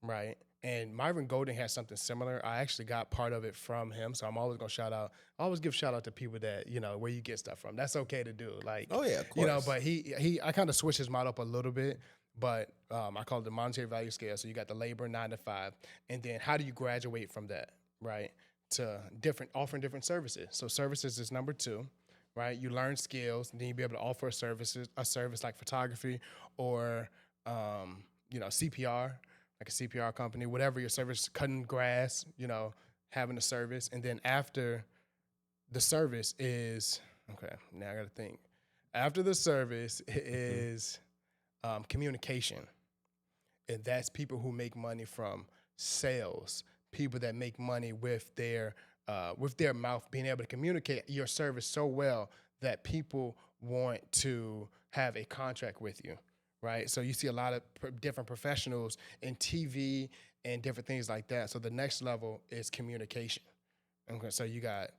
right? And Myron Golden has something similar. I actually got part of it from him, so I'm always gonna always give shout out to people that where you get stuff from. That's okay to do. Like, oh yeah, of course. But I kind of switched his model up a little bit, but I call it the monetary value scale. So you got the labor 9 to 5, and then how do you graduate from that, right? To offering different services. So services is number 2. Right, you learn skills, and then you'll be able to offer a service like photography or CPR, like a CPR company, whatever your service, cutting grass, having a service. And then after the service is, okay, now I got to think. After the service is communication. And that's people who make money from sales, people that make money with their mouth, being able to communicate your service so well that people want to have a contract with you. Right, so you see a lot of different professionals in TV and different things like that. So the next level is communication. Okay, so you got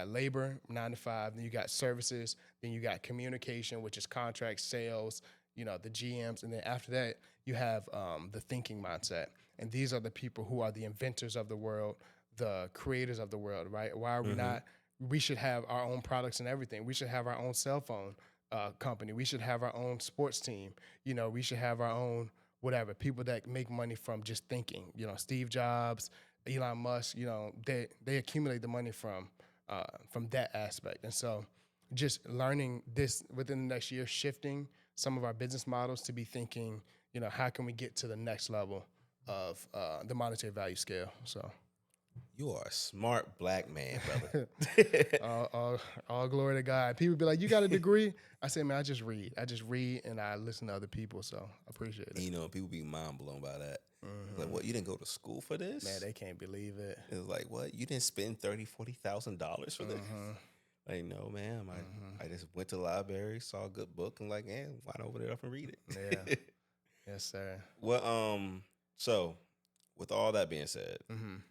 labor 9 to 5, then you got services, then you got communication, which is contract sales, the GMs, and then after that you have the thinking mindset. And these are the people who are the inventors of the world, the creators of the world. Right? Why are we not? We should have our own products and everything. We should have our own cell phone company. We should have our own sports team. We should have our own whatever. People that make money from just thinking. Steve Jobs, Elon Musk. They accumulate the money from that aspect. And so, just learning this within the next year, shifting some of our business models to be thinking. How can we get to the next level of the monetary value scale? So. You are a smart black man, brother. all glory to God. People be like, "You got a degree?" I say, "Man, I just read and I listen to other people." So I appreciate it. People be mind blown by that. Mm-hmm. Like, what? You didn't go to school for this? Man, they can't believe it. It's like, what? You didn't spend $30,000-$40,000 for this? Like, no, ma'am. I just went to the library, saw a good book, and like, why not open it up and read it? Yeah. Yes, sir. Well, so with all that being said. Mm-hmm.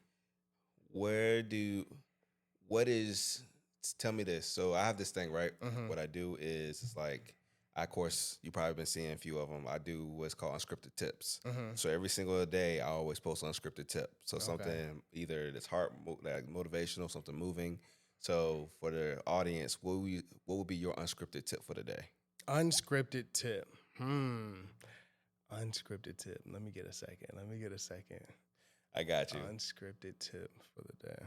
Tell me this. So I have this thing, right? Mm-hmm. What I do is, it's like, of course, you probably been seeing a few of them. I do what's called unscripted tips. Mm-hmm. So every single day, I always post an unscripted tip. So something either that's motivational, something moving. So for the audience, what would be your unscripted tip for the day? Unscripted tip. Unscripted tip. Let me get a second. I got you. Unscripted tip for the day.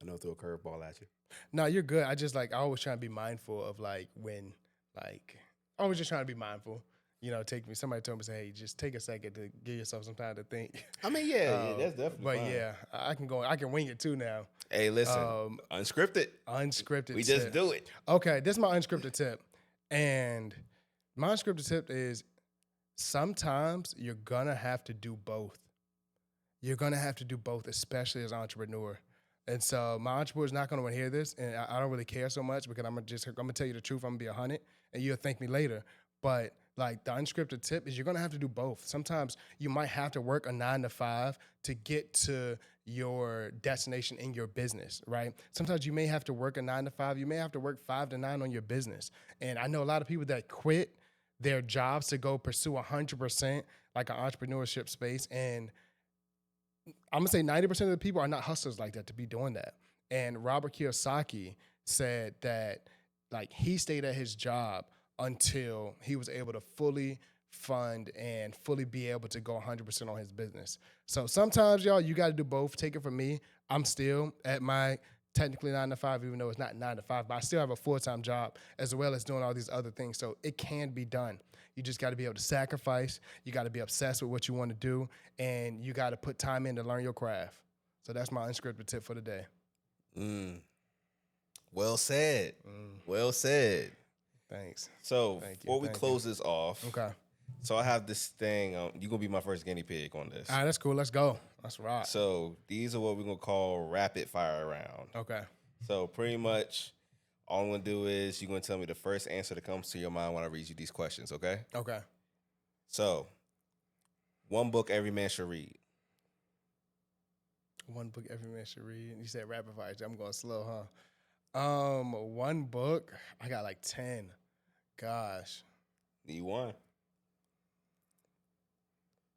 I know I threw a curveball at you. No, you're good. I just I always try to be mindful of I was just trying to be mindful. Somebody told me, say, hey, just take a second to give yourself some time to think. I mean, yeah, that's definitely But fine. yeah, I can wing it too now. Hey, listen, unscripted. Unscripted We tip. just do it. Okay, this is my unscripted tip. And My unscripted tip is sometimes you're going to have to do both. You're going to have to do both, especially as an entrepreneur. And so my entrepreneur is not going to want to hear this, and I don't really care so much because I'm going to tell you the truth. I'm going to be 100, and you'll thank me later. But like the unscripted tip is you're going to have to do both. Sometimes you might have to work a 9 to 5 to get to your destination in your business, right? Sometimes you may have to work a 9 to 5. You may have to work 5 to 9 on your business. And I know a lot of people that quit their jobs to go pursue 100% like an entrepreneurship space. And I'm gonna say 90% of the people are not hustlers like that to be doing that. And Robert Kiyosaki said that like he stayed at his job until he was able to fully fund and fully be able to go 100% on his business. So sometimes, y'all, you got to do both. Take it from me. I'm still at my technically 9 to 5, even though it's not 9 to 5, but I still have a full-time job as well as doing all these other things. So it can be done. You just got to be able to sacrifice. You got to be obsessed with what you want to do, and you got to put time in to learn your craft. So that's my unscripted tip for the day. Well said. Well said. Thanks. So before we close this off, okay. So I have this thing. You're going to be my first guinea pig on this. All right, that's cool. Let's go. That's right. So these are what we're going to call rapid fire round. Okay. So pretty much all I'm going to do is you're going to tell me the first answer that comes to your mind when I read you these questions, okay? Okay. So one book every man should read. One book every man should read. You said rapid fire. I'm going slow, huh? One book. I got like 10. Gosh. Need one.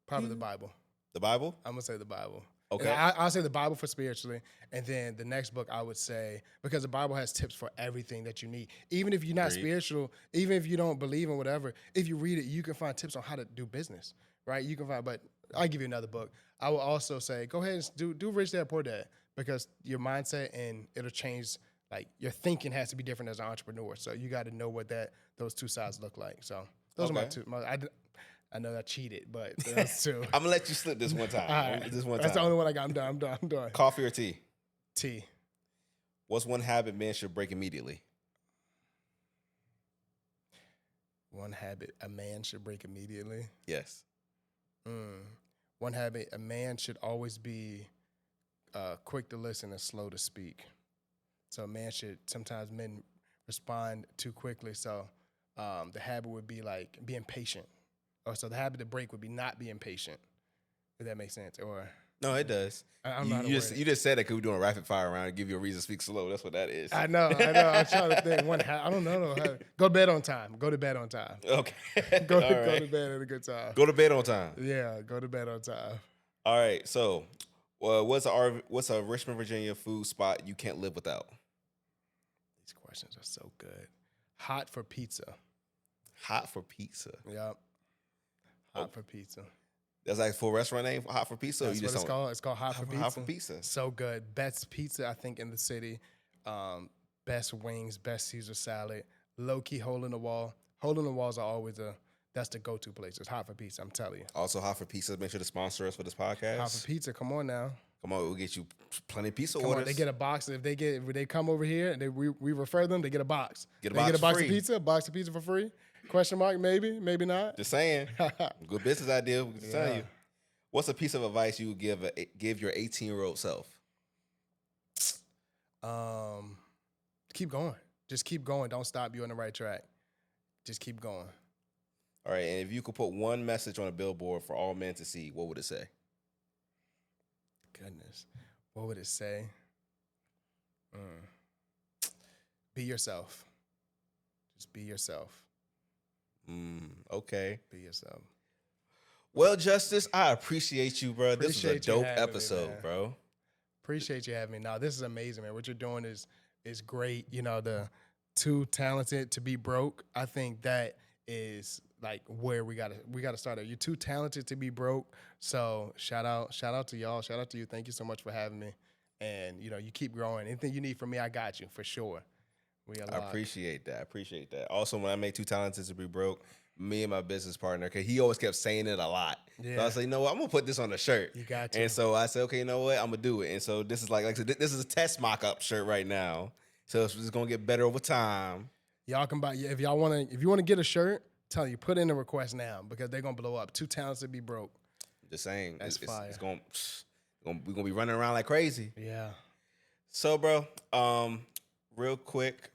Probably the Bible. The Bible? I'm going to say the Bible. Okay. I'll say the Bible for spiritually. And then the next book I would say, because the Bible has tips for everything that you need. Even if you're not spiritual, even if you don't believe in whatever, if you read it, you can find tips on how to do business, right? You can find, but I'll give you another book. I will also say, go ahead and do Rich Dad, Poor Dad, because your mindset and it'll change, like your thinking has to be different as an entrepreneur. So you got to know what those two sides look like. So those are my two. I know I cheated, but that's two. I'm going to let you slip this one time. Right. That's the only one I got. I'm done. Coffee or tea? Tea. What's one habit men should break immediately? One habit a man should break immediately? Yes. One habit a man should always be quick to listen and slow to speak. So sometimes men respond too quickly. So the habit would be like being patient. So the habit to break would be not being patient, if that makes sense. Or no, it does. You just said that because we're doing a rapid fire round to give you a reason to speak slow. That's what that is. I know. I'm trying to think. I don't know. Go to bed on time. Go to bed on time. Okay. Go to bed at a good time. Go to bed on time. Yeah, go to bed on time. All right. So, what's a Richmond, Virginia food spot you can't live without? These questions are so good. Hot for pizza. Hot for pizza. Yep. Hot for pizza. That's like full restaurant name, Hot for Pizza? That's what it's called. It's called Hot for Pizza. Hot for Pizza. So good. Best pizza, I think, in the city. Best wings, best Caesar salad. Low-key hole in the wall. Hole in the walls are always that's the go-to place. It's Hot for Pizza, I'm telling you. Also, Hot for Pizza, make sure to sponsor us for this podcast. Hot for Pizza, come on now. Come on, we'll get you plenty of pizza orders. On, they get a box. If they come over here and we refer them, they get a box. Get a box of pizza for free. Question mark, maybe not. Just saying. Good business idea. We can tell you. What's a piece of advice you would give your 18-year-old self? Keep going. Just keep going. Don't stop. You're on the right track. Just keep going. All right. And if you could put one message on a billboard for all men to see, what would it say? Goodness. What would it say? Be yourself. Just be yourself. Okay. Be yourself. Well, Justice, I appreciate you, bro. This is a dope episode, bro. Appreciate you having me. Now, this is amazing, man. What you're doing is great. You know, the too talented to be broke. I think that is like where we gotta start at. You're too talented to be broke. So shout out to y'all. Shout out to you. Thank you so much for having me. And you keep growing. Anything you need from me, I got you for sure. I appreciate that. Also, when I made Too Talented to Be Broke, me and my business partner, because he always kept saying it a lot. Yeah. So I said, you know what, I'm going to put this on a shirt. You got to. And so I said, okay, you know what, I'm going to do it. And so this is like I said, this is a test mock-up shirt right now. So it's just going to get better over time. Y'all can buy, if you want to get a shirt, telling you, put in a request now because they're gonna blow up. Too talented to be broke. Just saying, That's fire. It's going. We're gonna be running around like crazy. Yeah. So, bro, real quick,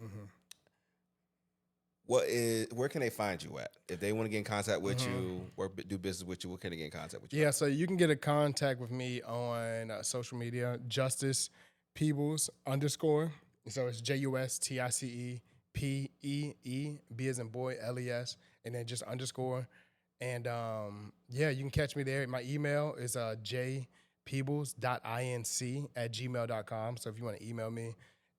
where can they find you at if they want to get in contact with you or do business with you? Where can they get in contact with you? Yeah, so you can get in contact with me on social media, Justice Peebles _. So it's JUSTICE PEE, B as in boy, LES, and then just _. And yeah, you can catch me there. My email is jpeebles.inc@gmail.com. So if you want to email me,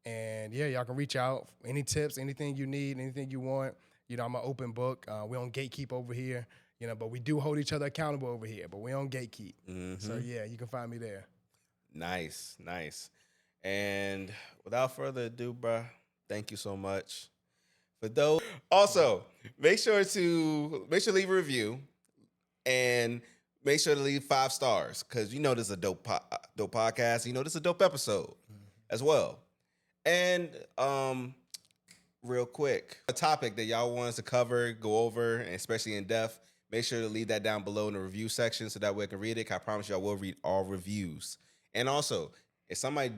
and yeah, y'all can reach out. Any tips, anything you need, anything you want. You know, I'm an open book. We don't gatekeep over here, you know, but we do hold each other accountable over here, but we don't gatekeep. So yeah, you can find me there. Nice. And without further ado, bro, thank you so much. For those, also make sure to leave a review and make sure to leave 5 stars because you know this is a dope podcast. You know this is a dope episode as well. And real quick, a topic that y'all want us to cover, go over, and especially in depth, make sure to leave that down below in the review section so that way I can read it. I promise you I will read all reviews. And also, if somebody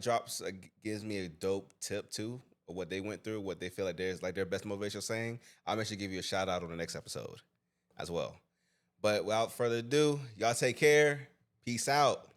gives me a dope tip too of what they went through, what they feel like their best motivational saying, I'll make sure to give you a shout out on the next episode as well. But without further ado, y'all take care. Peace out.